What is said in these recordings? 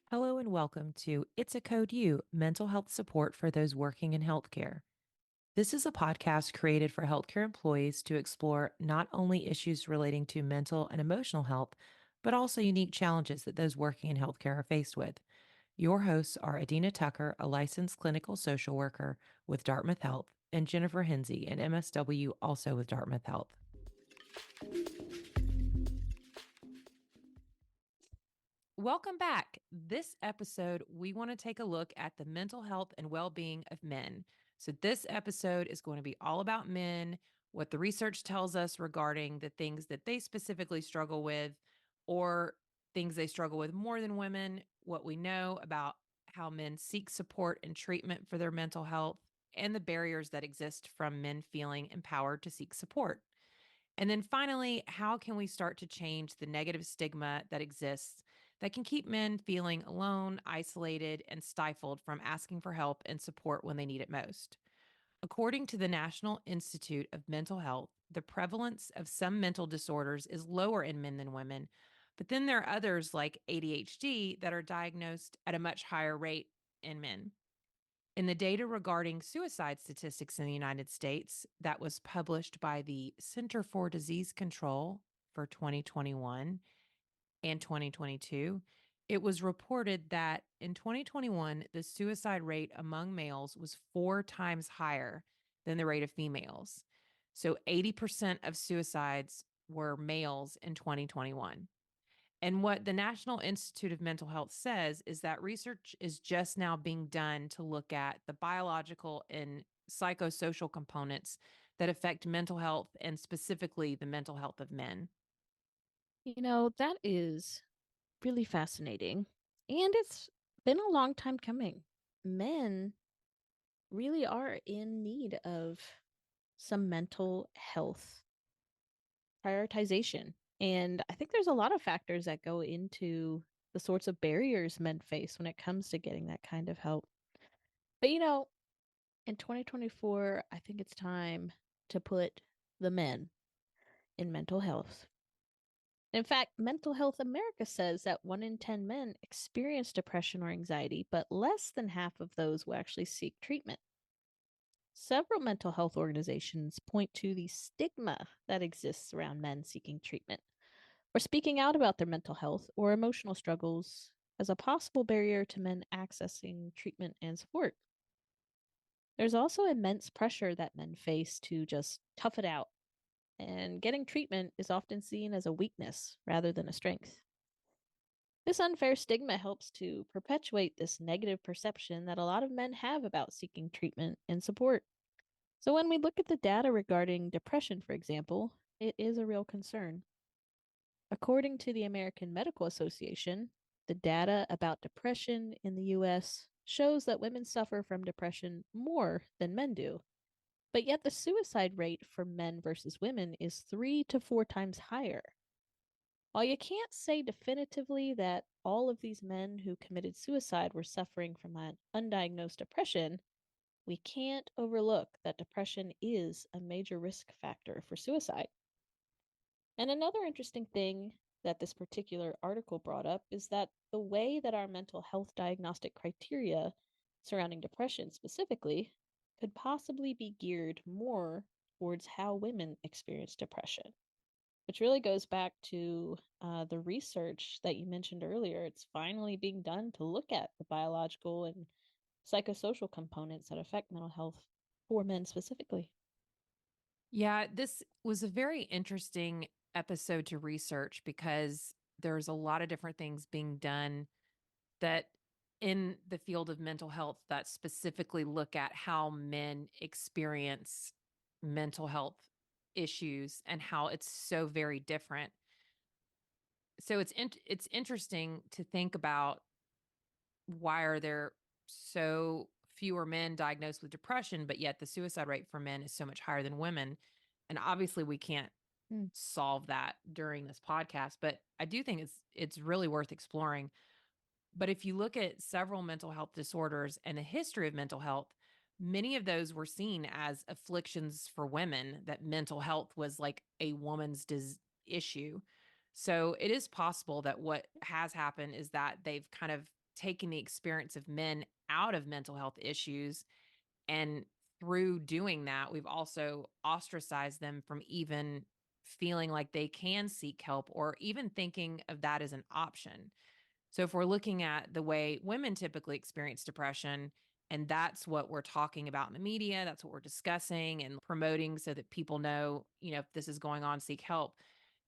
Hello and welcome to It's a Code U, mental health support for those working in healthcare. This is a podcast created for healthcare employees to explore not only issues relating to mental and emotional health, but also unique challenges that those working in healthcare are faced with. Your hosts are Adina Tucker, a licensed clinical social worker with Dartmouth Health, and Jennifer Hinsey, an MSW also with Dartmouth Health. Welcome back. This episode, we want to take a look at the mental health and well-being of men. So this episode is going to be all about men, what the research tells us regarding the things that they specifically struggle with, or things they struggle with more than women, what we know about how men seek support and treatment for their mental health, and the barriers that exist from men feeling empowered to seek support. And then finally, how can we start to change the negative stigma that exists that can keep men feeling alone, isolated, and stifled from asking for help and support when they need it most? According to the National Institute of Mental Health, the prevalence of some mental disorders is lower in men than women, but then there are others like ADHD that are diagnosed at a much higher rate in men. In the data regarding suicide statistics in the United States that was published by the Center for Disease Control for 2021 and 2022, it was reported that in 2021, the suicide rate among males was 4 times higher than the rate of females. So 80% of suicides were males in 2021. And what the National Institute of Mental Health says is that research is just now being done to look at the biological and psychosocial components that affect mental health and specifically the mental health of men. That is really fascinating. And it's been a long time coming. Men really are in need of some mental health prioritization. And I think there's a lot of factors that go into the sorts of barriers men face when it comes to getting that kind of help. But in 2024, I think it's time to put the men in mental health. In fact, Mental Health America says that 1 in 10 men experience depression or anxiety, but less than half of those will actually seek treatment. Several mental health organizations point to the stigma that exists around men seeking treatment or speaking out about their mental health or emotional struggles as a possible barrier to men accessing treatment and support. There's also immense pressure that men face to just tough it out, and getting treatment is often seen as a weakness rather than a strength. This unfair stigma helps to perpetuate this negative perception that a lot of men have about seeking treatment and support. So, when we look at the data regarding depression, for example, it is a real concern. According to the American Medical Association, the data about depression in the US shows that women suffer from depression more than men do. But yet, the suicide rate for men versus women is 3 to 4 times higher. While you can't say definitively that all of these men who committed suicide were suffering from an undiagnosed depression, we can't overlook that depression is a major risk factor for suicide. And another interesting thing that this particular article brought up is that the way that our mental health diagnostic criteria surrounding depression specifically could possibly be geared more towards how women experience depression, which really goes back to the research that you mentioned earlier. It's finally being done to look at the biological and psychosocial components that affect mental health for men specifically. Yeah, this was a very interesting episode to research because there's a lot of different things being done that in the field of mental health that specifically look at how men experience mental health issues and how it's so very different. So it's interesting to think about why are there so fewer men diagnosed with depression, but yet the suicide rate for men is so much higher than women. And obviously we can't solve that during this podcast, but I do think it's really worth exploring. But if you look at several mental health disorders and the history of mental health, many of those were seen as afflictions for women, that mental health was like a woman's issue. So it is possible that what has happened is that they've kind of taken the experience of men out of mental health issues. And through doing that, we've also ostracized them from even feeling like they can seek help or even thinking of that as an option. So if we're looking at the way women typically experience depression, and that's what we're talking about in the media, that's what we're discussing and promoting so that people know, if this is going on, seek help.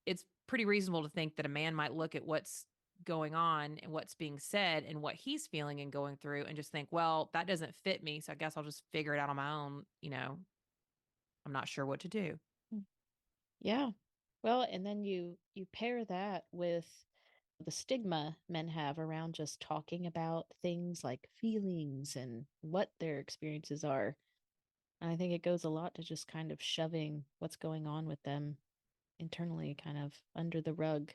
It's pretty reasonable to think that a man might look at what's going on and what's being said and what he's feeling and going through and just think, well, that doesn't fit me. So I guess I'll just figure it out on my own. I'm not sure what to do. Mm. Yeah. Well, and then you pair that with the stigma men have around just talking about things like feelings and what their experiences are. And I think it goes a lot to just kind of shoving what's going on with them internally kind of under the rug.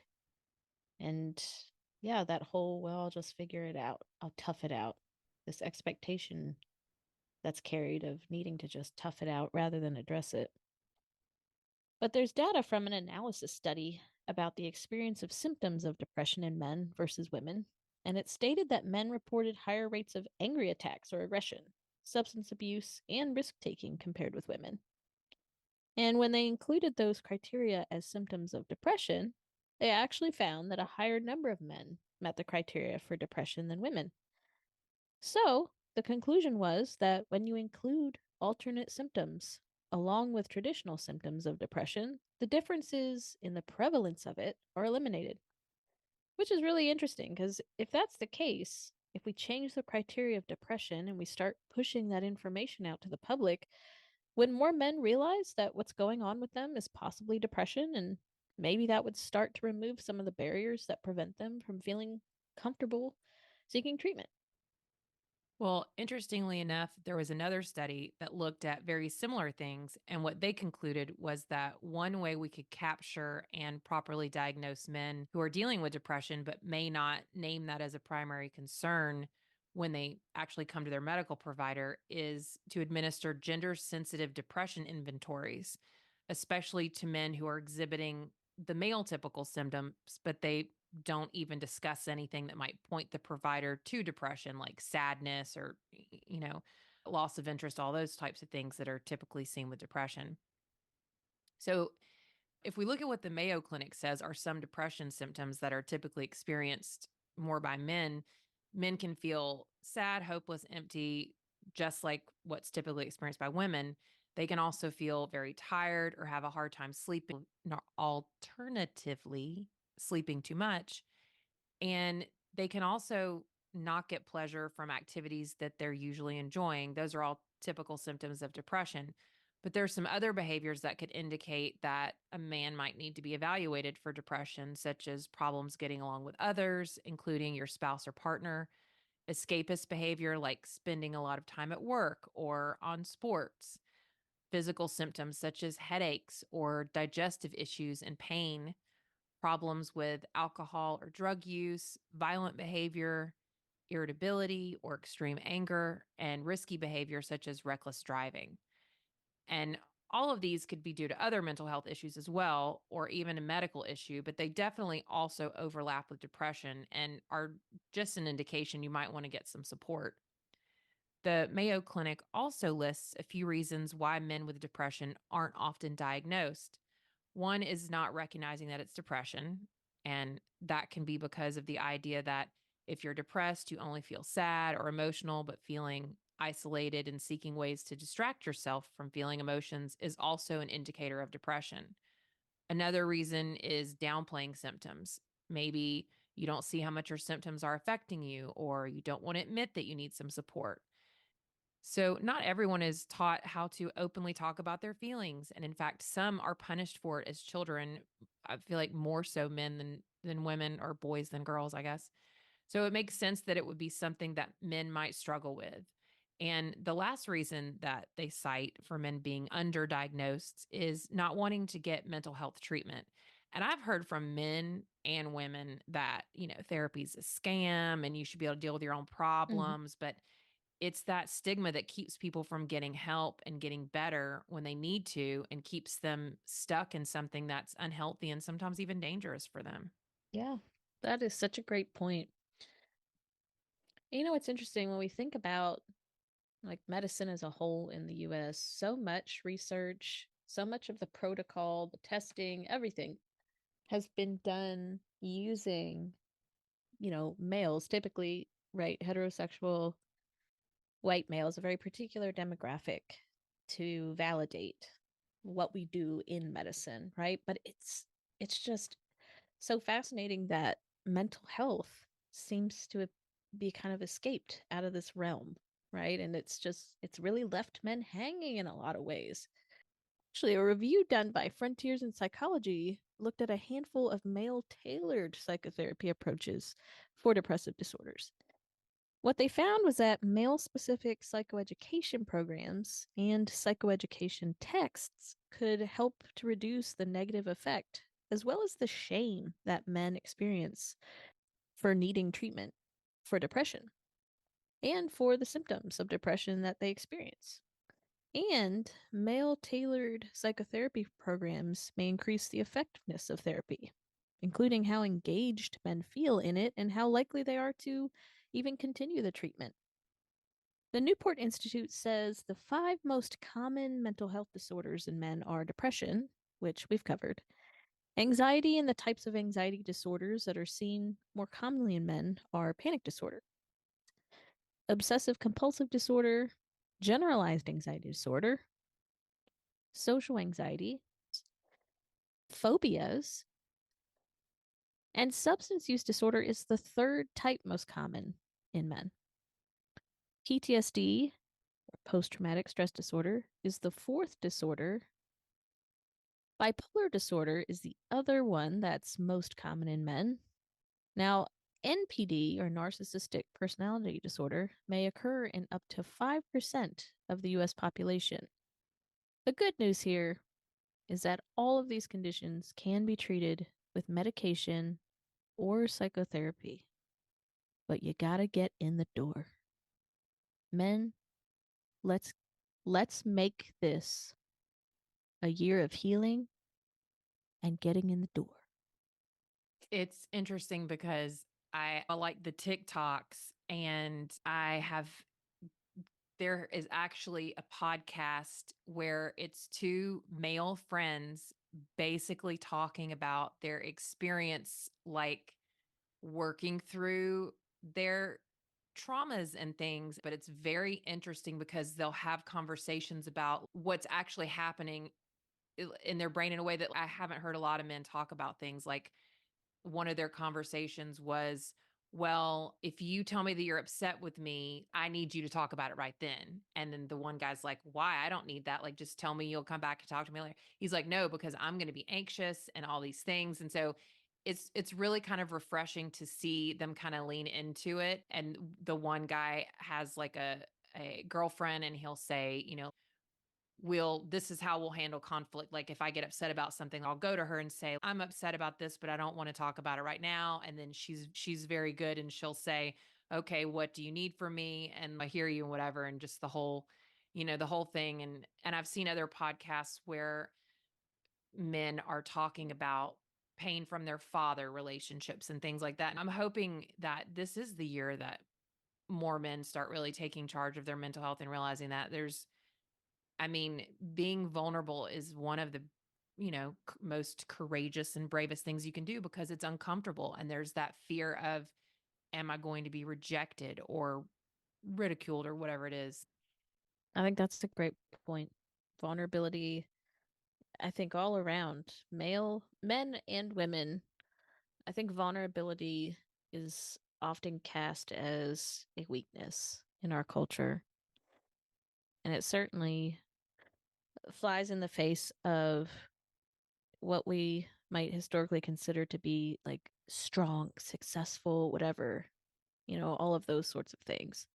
And yeah, that whole, well, I'll just figure it out. I'll tough it out. This expectation that's carried of needing to just tough it out rather than address it. But there's data from an analysis study about the experience of symptoms of depression in men versus women, and it stated that men reported higher rates of angry attacks or aggression, substance abuse, and risk taking compared with women. And when they included those criteria as symptoms of depression, they actually found that a higher number of men met the criteria for depression than women. So, the conclusion was that when you include alternate symptoms along with traditional symptoms of depression, the differences in the prevalence of it are eliminated, which is really interesting because if that's the case, if we change the criteria of depression and we start pushing that information out to the public, when more men realize that what's going on with them is possibly depression, and maybe that would start to remove some of the barriers that prevent them from feeling comfortable seeking treatment. Well, interestingly enough, there was another study that looked at very similar things. And what they concluded was that one way we could capture and properly diagnose men who are dealing with depression, but may not name that as a primary concern when they actually come to their medical provider, is to administer gender sensitive depression inventories, especially to men who are exhibiting the male typical symptoms, but they don't even discuss anything that might point the provider to depression, like sadness or, loss of interest, all those types of things that are typically seen with depression. So, if we look at what the Mayo Clinic says are some depression symptoms that are typically experienced more by men, men can feel sad, hopeless, empty, just like what's typically experienced by women. They can also feel very tired or have a hard time sleeping, alternatively, sleeping too much. And they can also not get pleasure from activities that they're usually enjoying. Those are all typical symptoms of depression. But there's some other behaviors that could indicate that a man might need to be evaluated for depression, such as problems getting along with others, including your spouse or partner, escapist behavior like spending a lot of time at work or on sports, physical symptoms such as headaches or digestive issues and pain, problems with alcohol or drug use, violent behavior, irritability or extreme anger, and risky behavior such as reckless driving. And all of these could be due to other mental health issues as well, or even a medical issue, but they definitely also overlap with depression and are just an indication you might want to get some support. The Mayo Clinic also lists a few reasons why men with depression aren't often diagnosed. One is not recognizing that it's depression. And that can be because of the idea that if you're depressed, you only feel sad or emotional, but feeling isolated and seeking ways to distract yourself from feeling emotions is also an indicator of depression. Another reason is downplaying symptoms. Maybe you don't see how much your symptoms are affecting you, or you don't want to admit that you need some support. So, not everyone is taught how to openly talk about their feelings. And in fact, some are punished for it as children. I feel like more so men than women, or boys than girls, I guess. So it makes sense that it would be something that men might struggle with. And the last reason that they cite for men being underdiagnosed is not wanting to get mental health treatment. And I've heard from men and women that, therapy is a scam and you should be able to deal with your own Mhm. problems. But it's that stigma that keeps people from getting help and getting better when they need to and keeps them stuck in something that's unhealthy and sometimes even dangerous for them. Yeah, that is such a great point. It's interesting when we think about like medicine as a whole in the US, so much research, so much of the protocol, the testing, everything has been done using, males, typically, right, heterosexual white males, a very particular demographic to validate what we do in medicine, right? But it's just so fascinating that mental health seems to be kind of escaped out of this realm, right? And it's really left men hanging in a lot of ways. Actually, a review done by Frontiers in Psychology looked at a handful of male tailored psychotherapy approaches for depressive disorders. What they found was that male specific psychoeducation programs and psychoeducation texts could help to reduce the negative effect as well as the shame that men experience for needing treatment for depression and for the symptoms of depression that they experience. And male tailored psychotherapy programs may increase the effectiveness of therapy, including how engaged men feel in it and how likely they are to even continue the treatment. The Newport Institute says the five most common mental health disorders in men are depression, which we've covered, anxiety, and the types of anxiety disorders that are seen more commonly in men are panic disorder, obsessive compulsive disorder, generalized anxiety disorder, social anxiety, phobias, and substance use disorder is the third type most common in men. PTSD, post traumatic stress disorder, is the fourth disorder. Bipolar disorder is the other one that's most common in men. Now, NPD, or narcissistic personality disorder, may occur in up to 5% of the US population. The good news here is that all of these conditions can be treated with medication or psychotherapy, but you gotta get in the door. Men, let's let's make this a year of healing and getting in the door. It's interesting because I like the TikToks and there is actually a podcast where it's two male friends basically talking about their experience, like working through their traumas and things. But it's very interesting because they'll have conversations about what's actually happening in their brain in a way that I haven't heard a lot of men talk about things like one of their conversations was, well, if you tell me that you're upset with me, I need you to talk about it right then. And then the one guy's like, why? I don't need that. Like, just tell me you'll come back and talk to me later. He's like, no, because I'm going to be anxious and all these things. And so it's really kind of refreshing to see them kind of lean into it. And the one guy has like a girlfriend and he'll say, this is how we'll handle conflict. Like if I get upset about something, I'll go to her and say, I'm upset about this, but I don't want to talk about it right now. And then she's very good and she'll say, okay, what do you need from me? And I hear you and whatever. And just the whole thing. And I've seen other podcasts where men are talking about pain from their father relationships and things like that. And I'm hoping that this is the year that more men start really taking charge of their mental health and realizing that I mean, being vulnerable is one of the, most courageous and bravest things you can do because it's uncomfortable. And there's that fear of, am I going to be rejected or ridiculed or whatever it is? I think that's a great point. Vulnerability, I think all around, male, men and women, I think vulnerability is often cast as a weakness in our culture. And it certainly flies in the face of what we might historically consider to be like strong, successful, whatever, all of those sorts of things.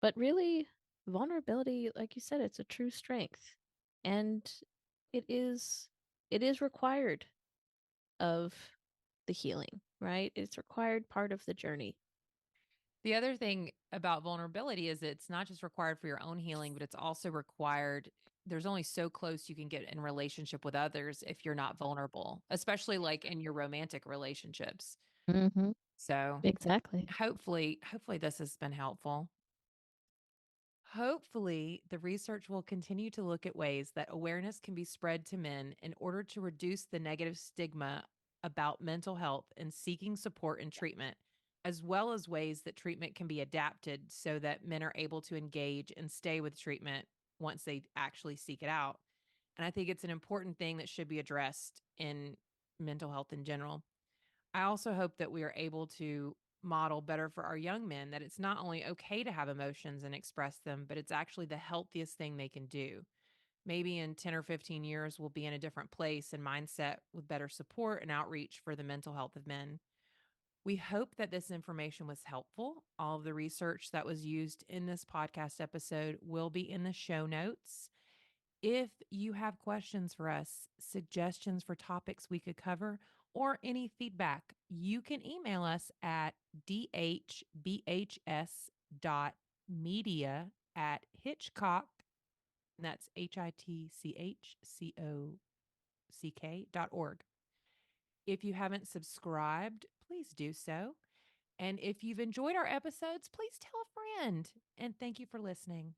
But really, vulnerability, like you said, it's a true strength. And it is it is required of the healing, right? It's required part of the journey. The other thing about vulnerability is it's not just required for your own healing, but it's also required. There's only so close you can get in relationship with others if you're not vulnerable, especially like in your romantic relationships. Mm-hmm. So Exactly. hopefully this has been helpful. Hopefully, the research will continue to look at ways that awareness can be spread to men in order to reduce the negative stigma about mental health and seeking support and treatment, as well as ways that treatment can be adapted so that men are able to engage and stay with treatment once they actually seek it out. And I think it's an important thing that should be addressed in mental health in general. I also hope that we are able to model better for our young men that it's not only okay to have emotions and express them, but it's actually the healthiest thing they can do. Maybe in 10 or 15 years, we'll be in a different place and mindset with better support and outreach for the mental health of men. We hope that this information was helpful. All of the research that was used in this podcast episode will be in the show notes. If you have questions for us, suggestions for topics we could cover, or any feedback, you can email us at dhbhs.media@hitchcock, and that's HITCHCOCK.org. If you haven't subscribed, please do so. And if you've enjoyed our episodes, please tell a friend. And thank you for listening.